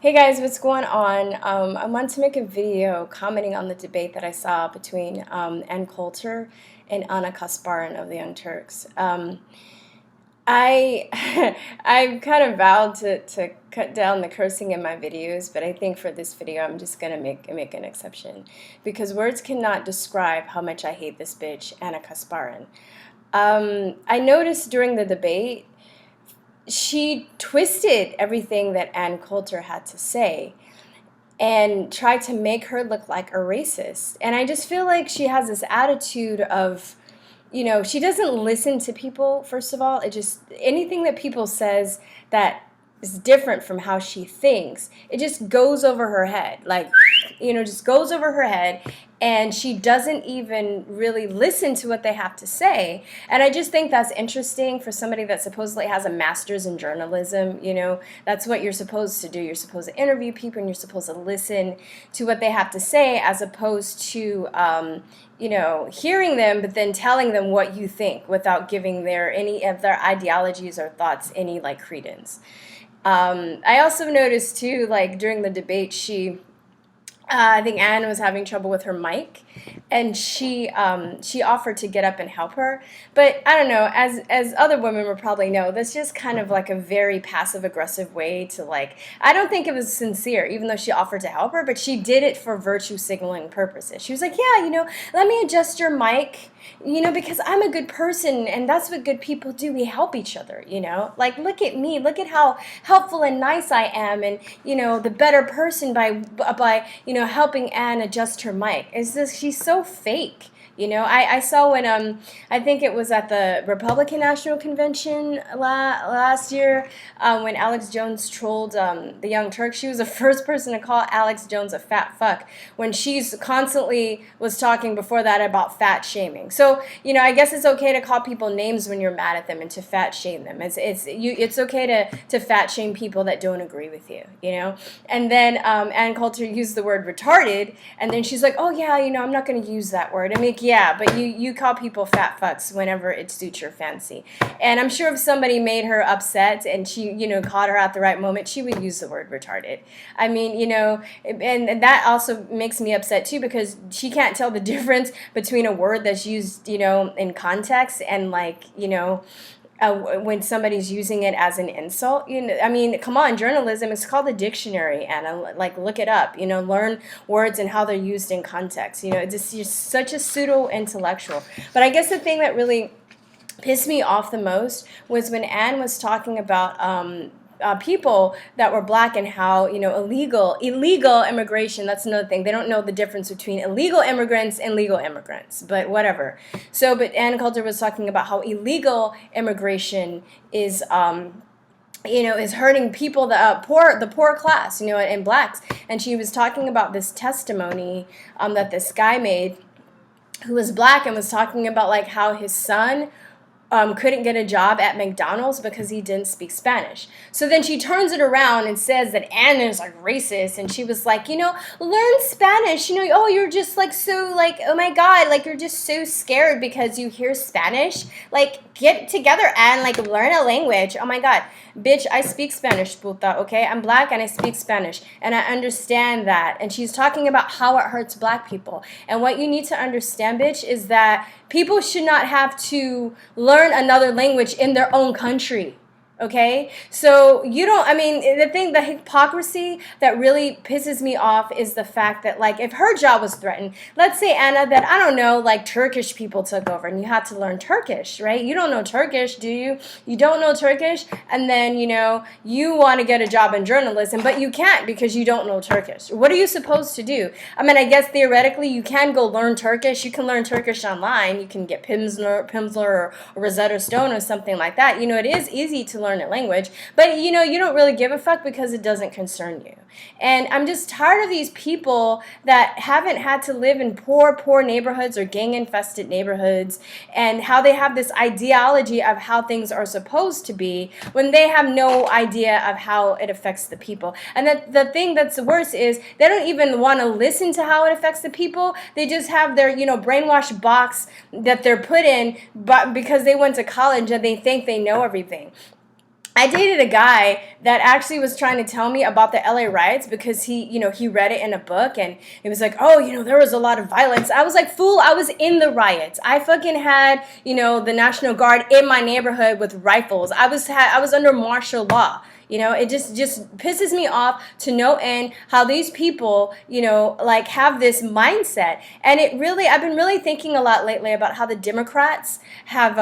Hey guys, what's going on? I want to make a video commenting on the debate that I saw between Coulter and Ana Kasparian of the Young Turks. I I've kind of vowed to cut down the cursing in my videos, but I think for this video I'm just gonna make an exception because words cannot describe how much I hate this bitch, Ana Kasparian. I noticed during the debate she twisted everything that Ann Coulter had to say and tried to make her look like a racist. And I just feel like she has this attitude of, she doesn't listen to people, first of all. It just, anything that people says that is different from how she thinks, it just goes over her head. Like, just goes over her head, and she doesn't even really listen to what they have to say. And I just think that's interesting for somebody that supposedly has a master's in journalism. That's what you're supposed to do. You're supposed to interview people, and you're supposed to listen to what they have to say, as opposed to hearing them, but then telling them what you think without giving any of their ideologies or thoughts any credence. I also noticed too, during the debate, I think Anne was having trouble with her mic, and she offered to get up and help her. But I don't know, as other women will probably know, that's just kind of like a very passive aggressive way to I don't think it was sincere, even though she offered to help her, but she did it for virtue signaling purposes. She was like, yeah, let me adjust your mic, because I'm a good person, and that's what good people do. We help each other, look at me, look at how helpful and nice I am, and the better person by helping Anne adjust her mic. She's so fake. I saw when I think it was at the Republican National Convention last year, when Alex Jones trolled the Young Turks. She was the first person to call Alex Jones a fat fuck, when she's constantly was talking before that about fat shaming. So I guess it's okay to call people names when you're mad at them and to fat shame them. It's okay to fat shame people that don't agree with you. And then Ann Coulter used the word retarded, and then she's like, oh yeah, I'm not going to use that word. I mean, yeah, but you call people fat fucks whenever it suits your fancy. And I'm sure if somebody made her upset and she, caught her at the right moment, she would use the word retarded. I mean, and that also makes me upset too, because she can't tell the difference between a word that's used, in context and when somebody's using it as an insult. I mean, come on, journalism, it's called a dictionary, Anna. Look it up, learn words and how they're used in context. You're such a pseudo-intellectual. But I guess the thing that really pissed me off the most was when Anne was talking about people that were black, and how illegal immigration, that's another thing. They don't know the difference between illegal immigrants and legal immigrants, but whatever. But Ann Coulter was talking about how illegal immigration is is hurting people, the poor class, and blacks. And she was talking about this testimony that this guy made, who was black, and was talking about how his son couldn't get a job at McDonald's because he didn't speak Spanish. So then she turns it around and says that Anna is racist, and she was like, learn Spanish. Oh, you're just so oh my God, you're just so scared because you hear Spanish. Get together and learn a language. Oh my God, bitch, I speak Spanish, puta, okay? I'm black and I speak Spanish, and I understand that. And she's talking about how it hurts black people. And what you need to understand, bitch, is that people should not have to learn another language in their own country. Okay, so the hypocrisy that really pisses me off is the fact that if her job was threatened, let's say, Anna, that I don't know, Turkish people took over and you had to learn Turkish, right? You don't know Turkish, do you? You don't know Turkish, and then you want to get a job in journalism, but you can't because you don't know Turkish. What are you supposed to do? I mean, I guess theoretically you can go learn Turkish. You can learn Turkish online. You can get Pimsleur or Rosetta Stone or something like that. It is easy to learn a language, but you don't really give a fuck because it doesn't concern you. And I'm just tired of these people that haven't had to live in poor neighborhoods or gang-infested neighborhoods, and how they have this ideology of how things are supposed to be when they have no idea of how it affects the people. And the thing that's worse is they don't even want to listen to how it affects the people. They just have their brainwashed box that they're put in, but because they went to college and they think they know everything. I dated a guy that actually was trying to tell me about the LA riots because he read it in a book and he was like, oh, there was a lot of violence. I was like, fool, I was in the riots. I fucking had, the National Guard in my neighborhood with rifles. I was under martial law. It just pisses me off to no end how these people, like have this mindset. And I've been really thinking a lot lately about how the Democrats have,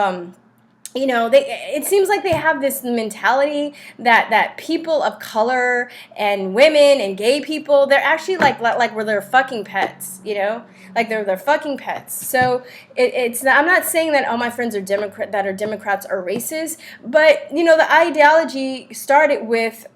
it seems like they have this mentality that people of color and women and gay people, they're actually like where they're fucking pets, like they're fucking pets. So I'm not saying that all my friends are Democrats are racist, but the ideology started with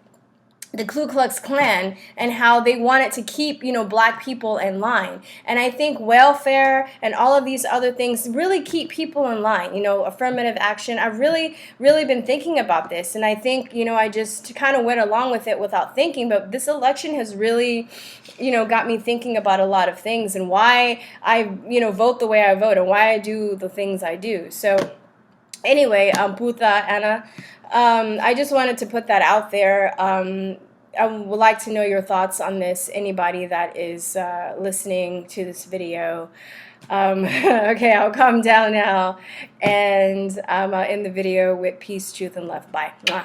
the Ku Klux Klan and how they wanted to keep, black people in line. And I think welfare and all of these other things really keep people in line, affirmative action. I've really, really been thinking about this. And I think, I just kind of went along with it without thinking. But this election has really, got me thinking about a lot of things and why I, vote the way I vote and why I do the things I do. So anyway, puta, Anna, I just wanted to put that out there. I would like to know your thoughts on this, anybody that is listening to this video. Okay, I'll calm down now, and I'll end the video with peace, truth, and love. Bye. Mwah.